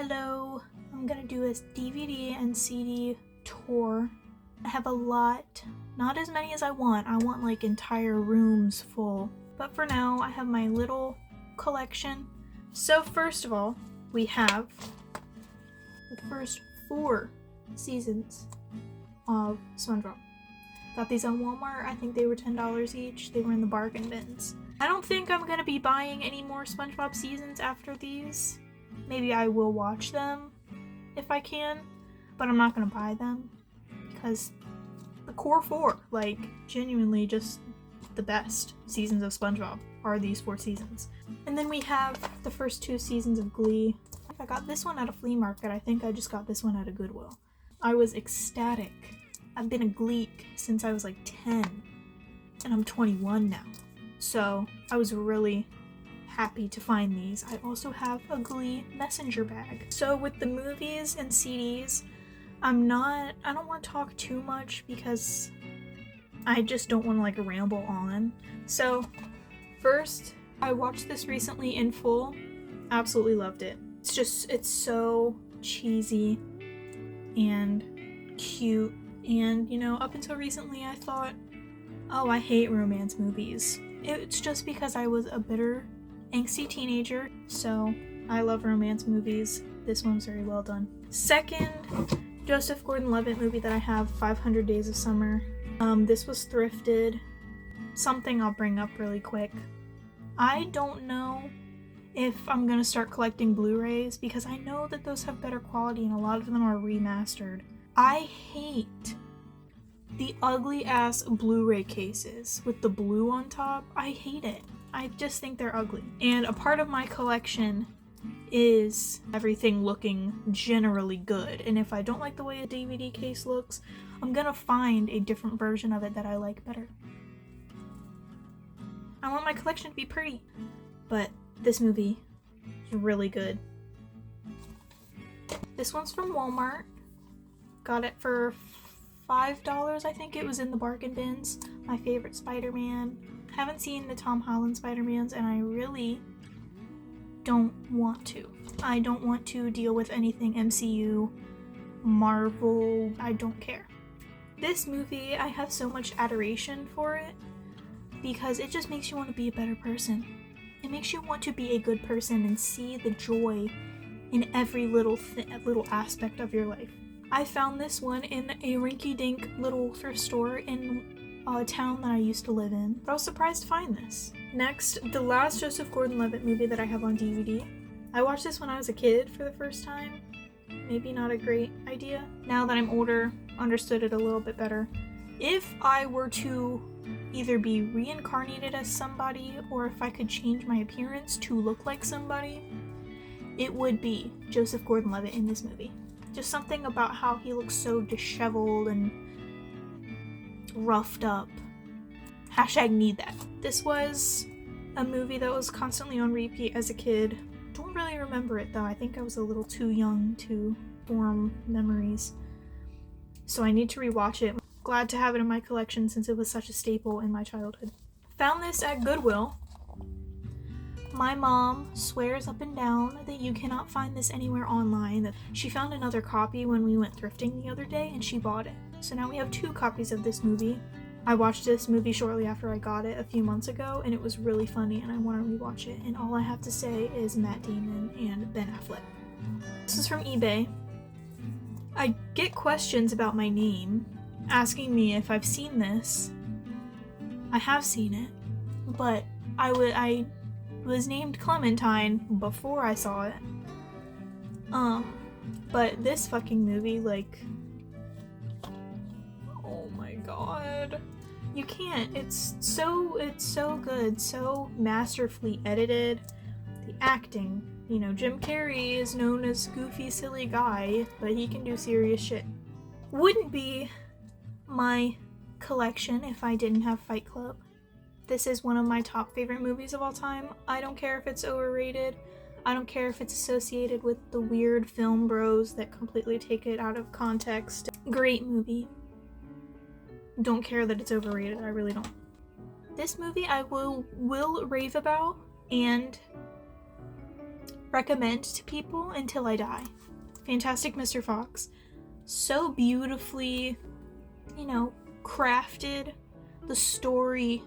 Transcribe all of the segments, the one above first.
Hello, I'm gonna do a DVD and CD tour. I have a lot, not as many as I want. I want like entire rooms full. But for now, I have my little collection. So first of all, we have the first 4 seasons of SpongeBob. Got these on Walmart. I think they were $10 each. They were in the bargain bins. I don't think I'm gonna be buying any more SpongeBob seasons after these. Maybe I will watch them if I can, but I'm not gonna buy them because the core 4, like, genuinely just the best seasons of SpongeBob are these 4 seasons. And then we have the first 2 seasons of Glee. I got this one at a flea market. I think I just got this one at a Goodwill. I was ecstatic. I've been a Gleek since I was like 10, and I'm 21 now. So I was really happy to find these. I also have a Glee messenger bag. So with the movies and CDs, I don't want to talk too much because I just don't want to like ramble on. So first, I watched this recently in full. Absolutely loved it. It's so cheesy and cute. And, you know, up until recently I thought, oh, I hate romance movies. It's just because I was a bitter, angsty teenager, so I love romance movies. This one's very well done. Second Joseph Gordon-Levitt movie that I have, 500 Days of Summer. This was thrifted. Something I'll bring up really quick. I don't know if I'm gonna start collecting Blu-rays because I know that those have better quality and a lot of them are remastered. I hate the ugly ass Blu-ray cases with the blue on top. I hate it. I just think they're ugly. And a part of my collection is everything looking generally good. And if I don't like the way a DVD case looks, I'm gonna find a different version of it that I like better. I want my collection to be pretty, but this movie is really good. This one's from Walmart. Got it for $5, I think. It was in the bargain bins. My favorite Spider-Man. Haven't seen the Tom Holland Spider-Mans, and I really don't want to. I don't want to deal with anything MCU, Marvel. I don't care. This movie, I have so much adoration for it because it just makes you want to be a better person. It makes you want to be a good person and see the joy in every little aspect of your life. I found this one in a rinky-dink little thrift store in a town that I used to live in, but I was surprised to find this. Next, the last Joseph Gordon-Levitt movie that I have on DVD. I watched this when I was a kid for the first time. Maybe not a great idea. Now that I'm older, understood it a little bit better. If I were to either be reincarnated as somebody or if I could change my appearance to look like somebody, it would be Joseph Gordon-Levitt in this movie. Just something about how he looks so disheveled and roughed up. Hashtag need that. This was a movie that was constantly on repeat as a kid. Don't really remember it though. I think I was a little too young to form memories. So I need to rewatch it. Glad to have it in my collection since it was such a staple in my childhood. Found this at Goodwill. My mom swears up and down that you cannot find this anywhere online. She found another copy when we went thrifting the other day and she bought it. So now we have 2 copies of this movie. I watched this movie shortly after I got it a few months ago and it was really funny and I want to rewatch it. And all I have to say is Matt Damon and Ben Affleck. This is from eBay. I get questions about my name, asking me if I've seen this. I have seen it, but I was named Clementine before I saw it. But this fucking movie, like, oh my god. You can't. It's so good, so masterfully edited. The acting, you know, Jim Carrey is known as goofy, silly guy, but he can do serious shit. Wouldn't be my collection if I didn't have Fight Club. This is one of my top favorite movies of all time. I don't care if it's overrated. I don't care if it's associated with the weird film bros that completely take it out of context. Great movie. Don't care that it's overrated. I really don't. This movie I will rave about, and recommend to people until I die. Fantastic Mr. Fox. So beautifully, crafted. The story,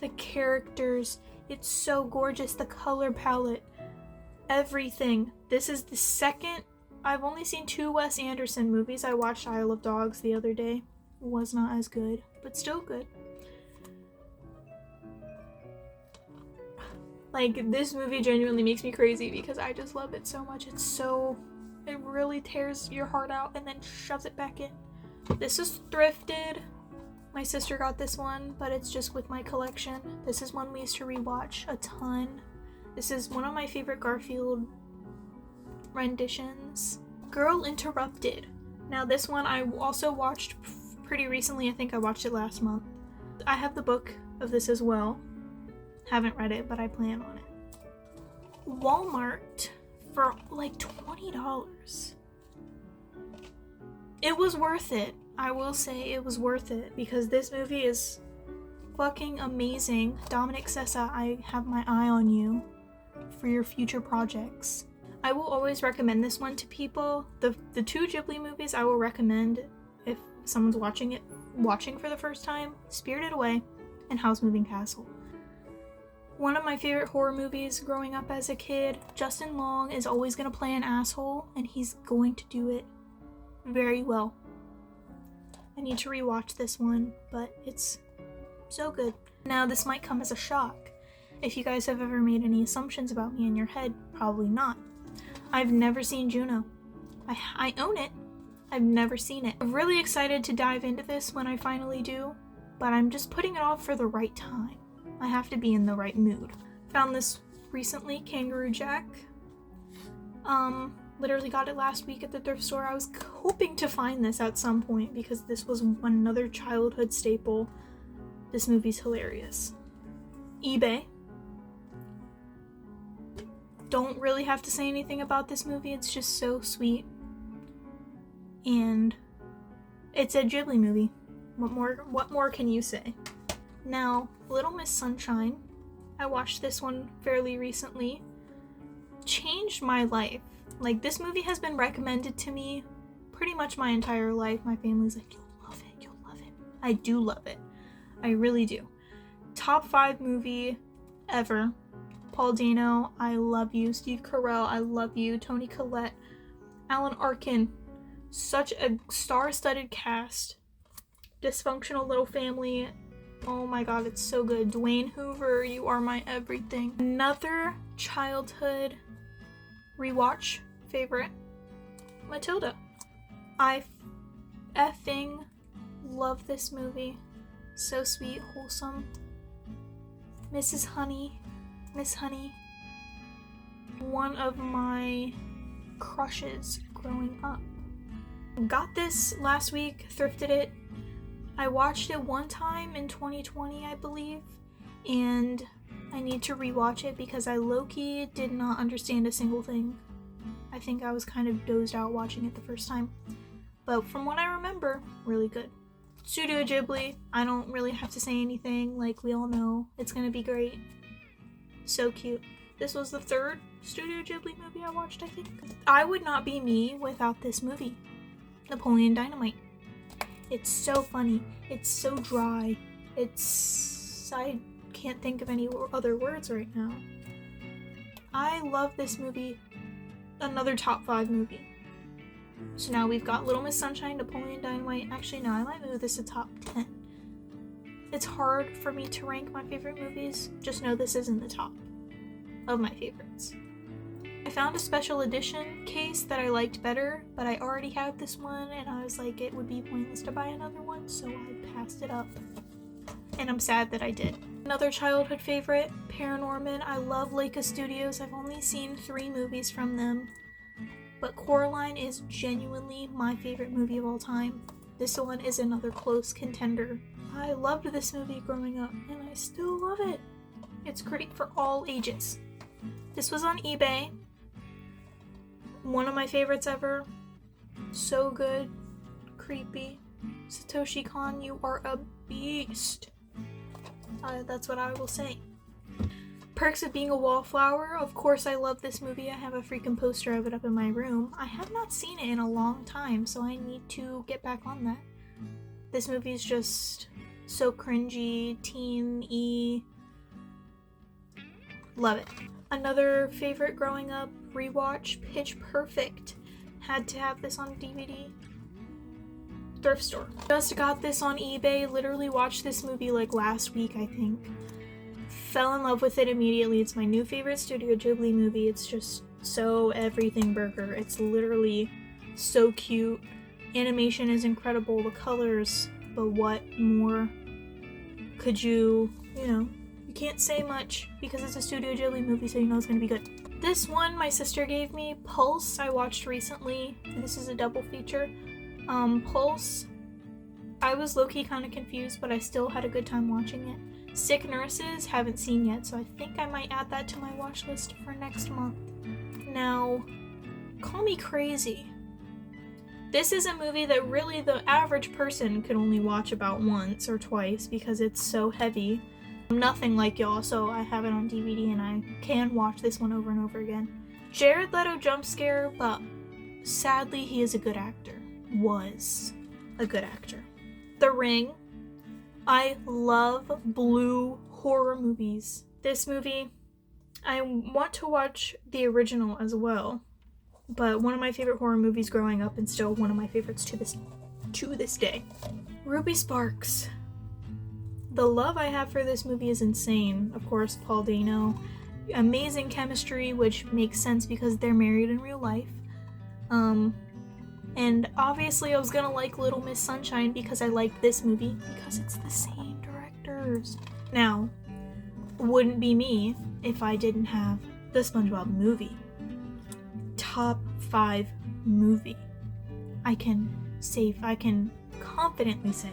the characters, it's so gorgeous. The color palette, everything. This is the second. I've only seen 2 Wes Anderson movies. I watched Isle of Dogs the other day. Was not as good, but still good. Like, this movie genuinely makes me crazy because I just love it so much. It really tears your heart out and then shoves it back in. This is thrifted. My sister got this one, but it's just with my collection. This is one we used to rewatch a ton. This is one of my favorite Garfield renditions. Girl Interrupted. Now this one I also watched pretty recently. I think I watched it last month. I have the book of this as well. Haven't read it, but I plan on it. Walmart for like $20. It was worth it. I will say it was worth it because this movie is fucking amazing. Dominic Sessa, I have my eye on you for your future projects. I will always recommend this one to people. The 2 Ghibli movies I will recommend if someone's watching for the first time: Spirited Away and Howl's Moving Castle. One of my favorite horror movies growing up as a kid. Justin Long is always going to play an asshole, and he's going to do it very well. I need to rewatch this one, but it's so good. Now, this might come as a shock. If you guys have ever made any assumptions about me in your head, probably not. I've never seen Juno. I own it. I've never seen it. I'm really excited to dive into this when I finally do, but I'm just putting it off for the right time. I have to be in the right mood. Found this recently, Kangaroo Jack. Literally got it last week at the thrift store. I was hoping to find this at some point because this was another childhood staple. This movie's hilarious. eBay. Don't really have to say anything about this movie. It's just so sweet. And it's a Ghibli movie. What more can you say? Now, Little Miss Sunshine. I watched this one fairly recently. Changed my life. Like, this movie has been recommended to me pretty much my entire life. My family's like, you'll love it, you'll love it. I do love it. I really do. Top 5 movie ever. Paul Dano, I love you. Steve Carell, I love you. Toni Collette, Alan Arkin. Such a star-studded cast. Dysfunctional little family. Oh my god, it's so good. Dwayne Hoover, you are my everything. Another childhood rewatch favorite, Matilda. I effing love this movie. So sweet, wholesome. Miss Honey. One of my crushes growing up. Got this last week, thrifted it. I watched it one time in 2020, I believe, and I need to rewatch it because I low-key did not understand a single thing. I think I was kind of dozed out watching it the first time. But from what I remember, really good. Studio Ghibli, I don't really have to say anything, like we all know. It's gonna be great. So cute. This was the 3rd Studio Ghibli movie I watched, I think. I would not be me without this movie. Napoleon Dynamite. It's so funny. It's so dry. I can't think of any other words right now. I love this movie. Another top 5 movie. So now we've got Little Miss Sunshine, Napoleon Dynamite. Actually, no, I might move this to top 10. It's hard for me to rank my favorite movies. Just know this is in the top of my favorites. I found a special edition case that I liked better, but I already had this one and I was like, it would be pointless to buy another one, so I passed it up. And I'm sad that I did. Another childhood favorite, Paranorman. I love Leica Studios. I've only seen 3 movies from them, but Coraline is genuinely my favorite movie of all time. This one is another close contender. I loved this movie growing up, and I still love it. It's great for all ages. This was on eBay. One of my favorites ever. So good. Creepy. Satoshi Kon, you are a beast. That's what I will say. Perks of Being a Wallflower. Of course, I love this movie. I have a freaking poster of it up in my room. I have not seen it in a long time, so I need to get back on that. This movie is just so cringy, teen-y. Love it. Another favorite growing up rewatch, Pitch Perfect. Had to have this on DVD. Thrift store. Just got this on eBay. Literally watched this movie like last week, I think. Fell in love with it immediately. It's my new favorite Studio Ghibli movie. It's just so everything burger. It's literally so cute. Animation is incredible. The colors. But what more could you can't say much because it's a Studio Ghibli movie, so you know it's gonna be good. This one my sister gave me, Pulse, I watched recently. This is a double feature. Pulse, I was low-key kind of confused, but I still had a good time watching it. Sick Nurses, haven't seen yet, so I think I might add that to my watch list for next month. Now, Call Me Crazy. This is a movie that really the average person could only watch about once or twice because it's so heavy. I'm nothing like y'all, so I have it on DVD and I can watch this one over and over again. Jared Leto jump scare, but sadly he is a good actor. Was a good actor. The Ring. I love blue horror movies. This movie, I want to watch the original as well, but one of my favorite horror movies growing up and still one of my favorites to this day. Ruby Sparks. The love I have for this movie is insane. Of course, Paul Dano. Amazing chemistry, which makes sense because they're married in real life. And obviously I was gonna like Little Miss Sunshine because I like this movie because it's the same directors. Now, wouldn't be me if I didn't have the SpongeBob movie. Top 5 movie. I can confidently say.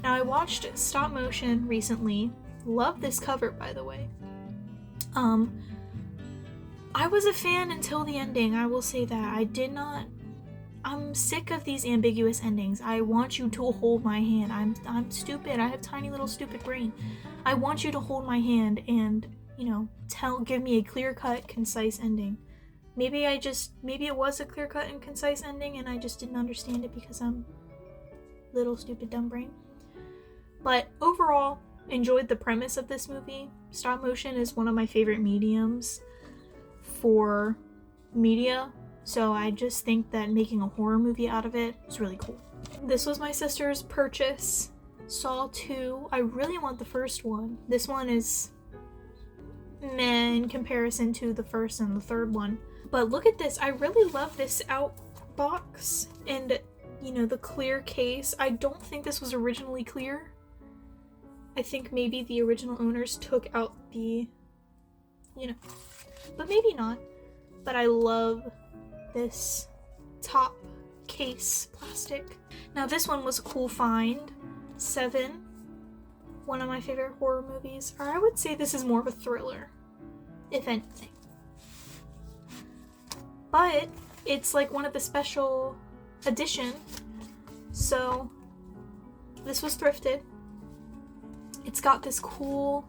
Now I watched Stop Motion recently. Love this cover, by the way. I was a fan until the ending, I will say that. I'm sick of these ambiguous endings. I want you to hold my hand. I'm stupid. I have tiny little stupid brain. I want you to hold my hand and, give me a clear-cut, concise ending. Maybe it was a clear-cut and concise ending and I just didn't understand it because I'm little stupid dumb brain. But overall, enjoyed the premise of this movie. Stop motion is one of my favorite mediums for media, so I just think that making a horror movie out of it is really cool. This was my sister's purchase. Saw 2. I really want the first one. This one is meh in comparison to the first and the third one. But look at this. I really love this out box and, the clear case. I don't think this was originally clear. I think maybe the original owners took out the, but maybe not. But I love this top case plastic. Now this one was a cool find. 7. One of my favorite horror movies. Or I would say this is more of a thriller, if anything. But it's like one of the special edition. So this was thrifted. It's got this cool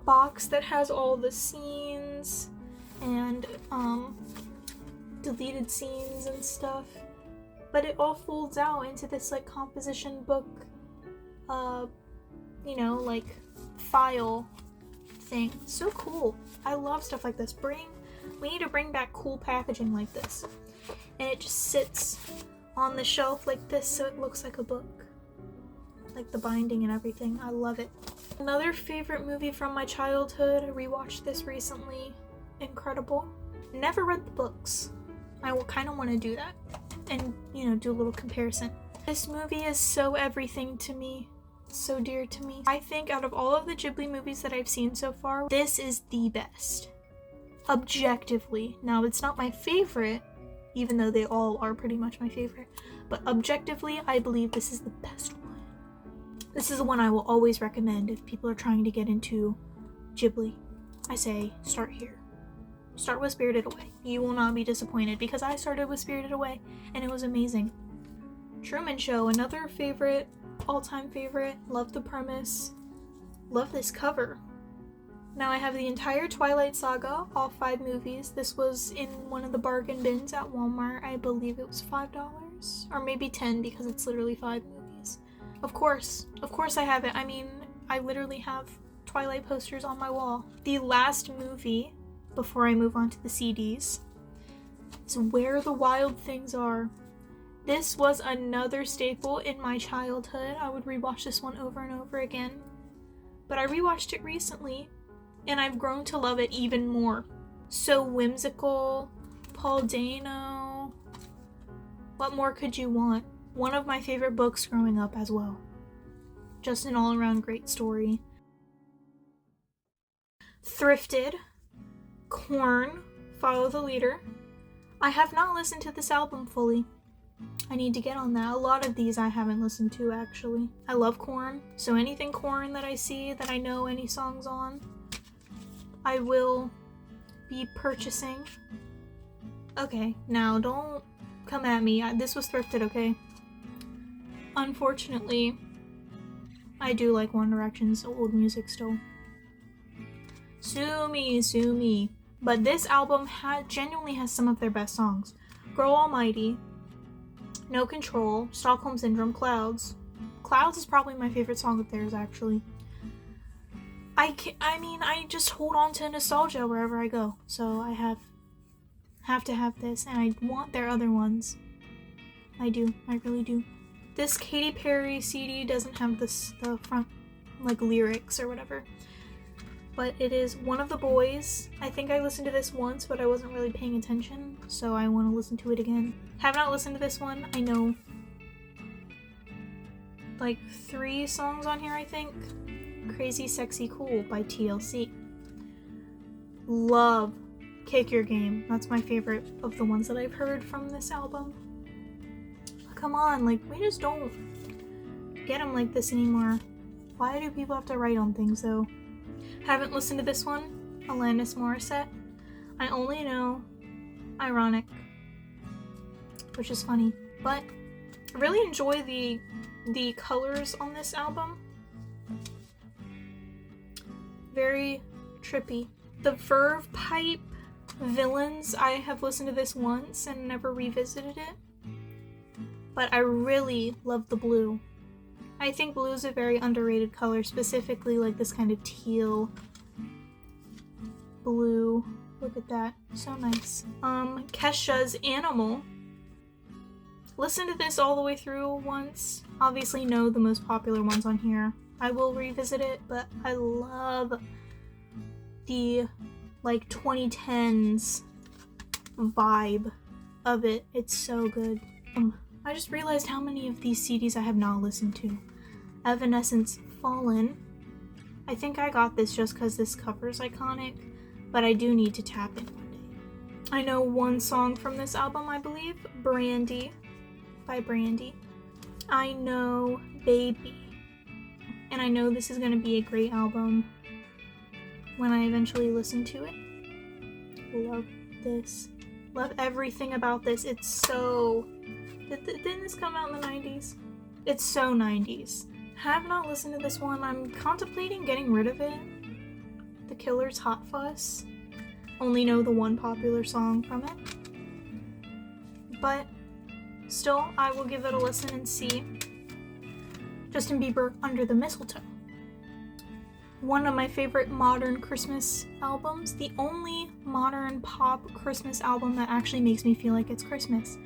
box that has all the scenes and deleted scenes and stuff, but it all folds out into this like composition book file thing. So cool. I love stuff like this. We need to bring back cool packaging like this, and it just sits on the shelf like this so it looks like a book. Like the binding and everything. I love it. Another favorite movie from my childhood. I rewatched this recently. Incredible. Never read the books. I will kind of want to do that and, do a little comparison. This movie is so everything to me. So dear to me. I think out of all of the Ghibli movies that I've seen so far, this is the best. Objectively. Now, it's not my favorite, even though they all are pretty much my favorite. But objectively, I believe this is the best one. This is the one I will always recommend if people are trying to get into Ghibli. I say, start here. Start with Spirited Away. You will not be disappointed because I started with Spirited Away and it was amazing. Truman Show, another favorite, all-time favorite. Love the premise. Love this cover. Now I have the entire Twilight Saga, all 5 movies. This was in one of the bargain bins at Walmart. I believe it was $5 or maybe 10 because it's literally 5 movies. Of course I have it. I mean, I literally have Twilight posters on my wall. The last movie before I move on to the CDs is Where the Wild Things Are. This was another staple in my childhood. I would rewatch this one over and over again. But I rewatched it recently and I've grown to love it even more. So whimsical, Paul Dano. What more could you want? One of my favorite books growing up as well. Just an all-around great story. Thrifted, Korn, Follow the Leader. I have not listened to this album fully. I need to get on that. A lot of these I haven't listened to actually. I love Korn, so anything Korn that I see that I know any songs on, I will be purchasing. Okay, now don't come at me. This was thrifted, okay? Unfortunately, I do like One Direction's old music still. Sue me. But this album genuinely has some of their best songs. Girl Almighty, No Control, Stockholm Syndrome, Clouds. Clouds is probably my favorite song of theirs, actually. I just hold on to nostalgia wherever I go. So I have to have this, and I want their other ones. I do. I really do. This Katy Perry CD doesn't have the front, like, lyrics or whatever. But it is One of the Boys. I think I listened to this once, but I wasn't really paying attention, so I want to listen to it again. Have not listened to this one. I know like 3 songs on here, I think. Crazy Sexy Cool by TLC. Love Kick Your Game. That's my favorite of the ones that I've heard from this album. But come on, like, we just don't get them like this anymore. Why do people have to write on things, though? Haven't listened to this one. Alanis Morissette. I only know Ironic, which is funny. But I really enjoy the colors on this album. Very trippy. The Verve Pipe Villains, I have listened to this once and never revisited it. But I really love the blue. I think blue is a very underrated color, specifically like this kind of teal blue. Look at that. So nice. Kesha's Animal. Listened to this all the way through once. Obviously know the most popular ones on here. I will revisit it, but I love the like 2010s vibe of it. It's so good. I just realized how many of these CDs I have not listened to. Evanescence Fallen. I think I got this just because this cover is iconic, but I do need to tap in one day. I know one song from this album, I believe. Brandy by Brandy. I know Baby. And I know this is going to be a great album when I eventually listen to it. Love this. Love everything about this. It's so... Didn't this come out in the 90s? It's so 90s. Have not listened to this one. I'm contemplating getting rid of it. The Killer's Hot Fuss. Only know the one popular song from it. But still, I will give it a listen and see. Justin Bieber, Under the Mistletoe. One of my favorite modern Christmas albums. The only modern pop Christmas album that actually makes me feel like it's Christmas.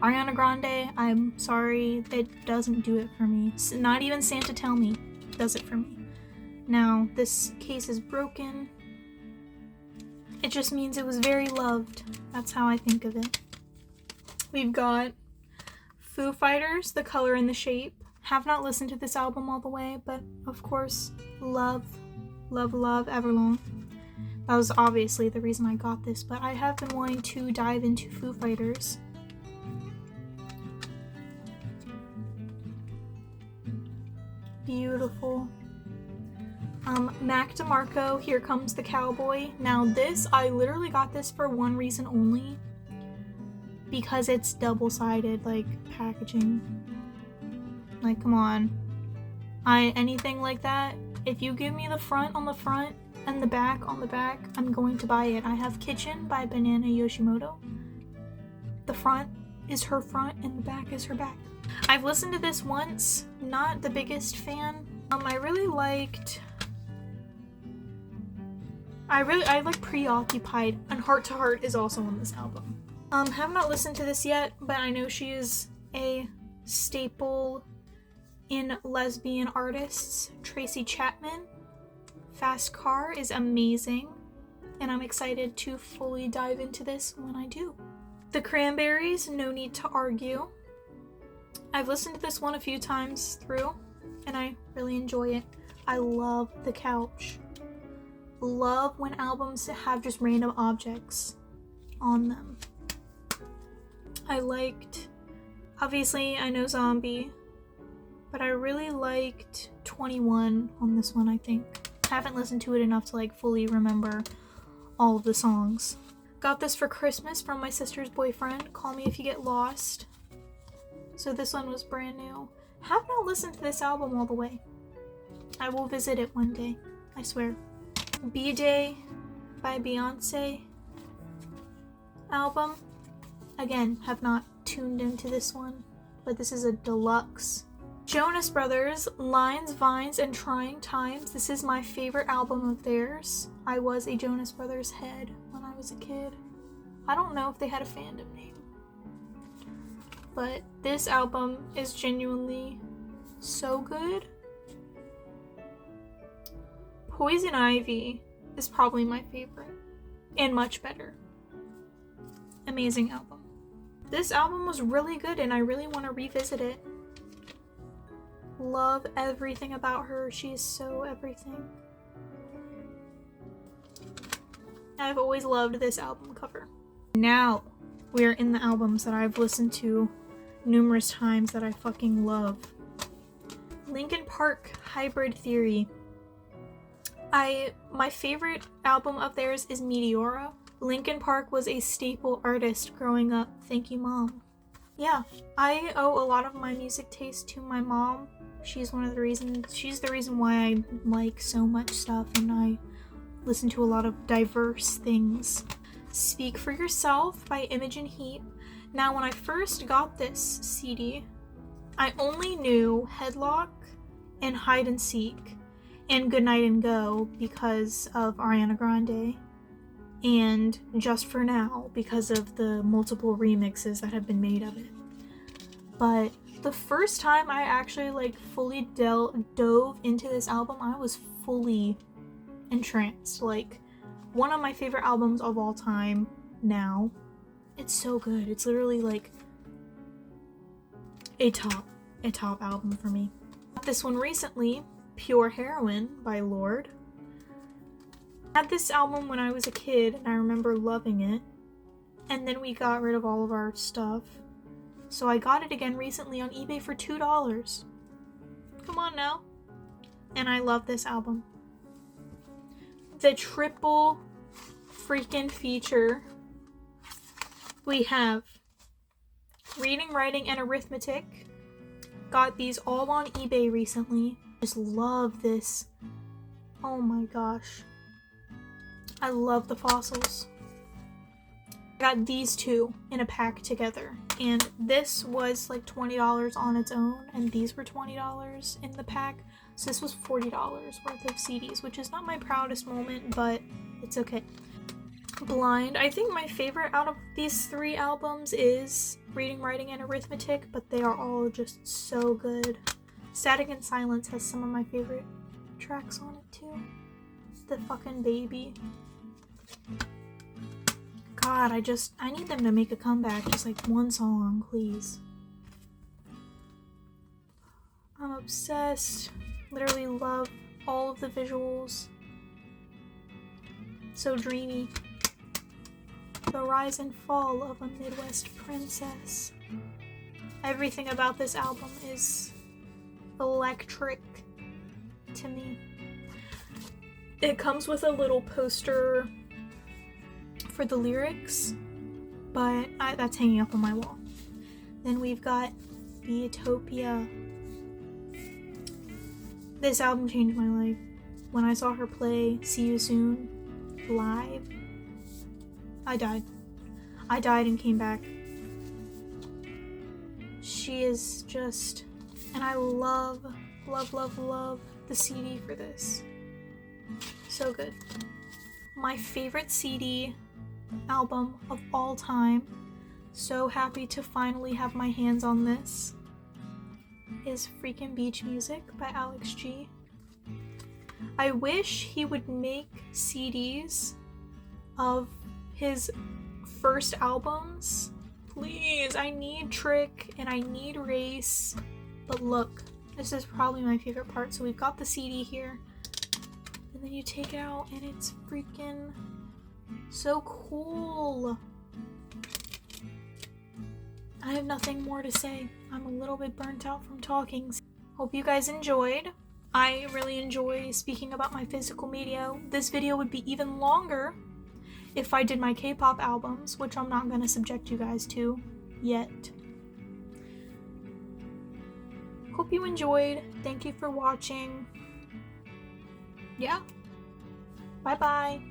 Ariana Grande, I'm sorry, it doesn't do it for me. Not even Santa Tell Me does it for me. Now, this case is broken. It just means it was very loved. That's how I think of it. We've got Foo Fighters, The Color and the Shape. Have not listened to this album all the way, but of course, love Everlong. That was obviously the reason I got this, but I have been wanting to dive into Foo Fighters. Beautiful. Mac DeMarco, Here Comes the Cowboy. Now this, I literally got this for one reason only. Because it's double-sided, like, packaging. Like, come on. Anything like that, if you give me the front on the front And the back, on the back, I'm going to buy it. I have Kitchen by Banana Yoshimoto. The front is her front and the back is her back. I've listened to this once, not the biggest fan. I really liked... I like Preoccupied, and Heart to Heart is also on this album. Have not listened to this yet, but I know she is a staple in lesbian artists. Tracy Chapman, Fast Car is amazing, and I'm excited to fully dive into this when I do. The Cranberries, No Need to Argue. I've listened to this one a few times through, and I really enjoy it. I love The Couch. Love when albums have just random objects on them. I liked, obviously I know Zombie, but I really liked 21 on this one, I think. I haven't listened to it enough to like fully remember all of the songs. Got this for Christmas from my sister's boyfriend, Call Me If You Get Lost. So this one was brand new. Have not listened to this album all the way. I will visit it one day, I swear. B-Day by Beyonce album. Again, have not tuned into this one, but this is a deluxe. Jonas Brothers, Lines, Vines, and Trying Times. This is my favorite album of theirs. I was a Jonas Brothers head when I was a kid. I don't know if they had a fandom name, but this album is genuinely so good. Poison Ivy is probably my favorite, and much better. Amazing album. This album was really good and I really want to revisit it. Love everything about her. She is so everything. I've always loved this album cover. Now we're in the albums that I've listened to numerous times that I fucking love. Linkin Park, Hybrid Theory. My favorite album of theirs is Meteora. Linkin Park was a staple artist growing up. Thank you, Mom. Yeah, I owe a lot of my music taste to my mom. She's the reason why I like so much stuff and I listen to a lot of diverse things. Speak for Yourself by Imogen Heap. Now, when I first got this CD, I only knew Headlock and Hide and Seek and Good Night and Go because of Ariana Grande, and Just For Now because of the multiple remixes that have been made of it. But the first time I actually like fully dove into this album, I was fully entranced. Like, one of my favorite albums of all time now. It's so good. It's literally like a top album for me. This one recently, Pure Heroine by Lorde. I had this album when I was a kid and I remember loving it. And then we got rid of all of our stuff. So I got it again recently on eBay for $2. Come on now. And I love this album. The triple freaking feature. We have Reading, Writing, and Arithmetic. Got these all on eBay recently. Just love this. Oh my gosh. I love the fossils. I got these two in a pack together. And this was like $20 on its own. And these were $20 in the pack. So this was $40 worth of CDs. Which is not my proudest moment, but it's okay. Blind. I think my favorite out of these three albums is Reading, Writing, and Arithmetic. But they are all just so good. Static and Silence has some of my favorite tracks on it too. The fucking baby. God, I need them to make a comeback. Just like one song, please. I'm obsessed. Literally love all of the visuals. So dreamy. The Rise and Fall of a Midwest Princess. Everything about this album is electric to me. It comes with a little poster for the lyrics, but that's hanging up on my wall. Then we've got Beatopia. This album changed my life. when I saw her play See You Soon live, I died. I died and came back. She is just, and I love, love, love, love the CD for this. So good. My favorite CD album of all time. So happy to finally have my hands on this. Is Freakin' Beach Music by Alex G. I wish he would make CDs of his first albums. Please, I need Trick and I need Race. But look, this is probably my favorite part. So we've got the CD here. And then you take it out and it's freaking so cool. I have nothing more to say. I'm a little bit burnt out from talking. Hope you guys enjoyed. I really enjoy speaking about my physical media. This video would be even longer if I did my K-pop albums, which I'm not going to subject you guys to yet. Hope you enjoyed. Thank you for watching. Yeah. Bye-bye.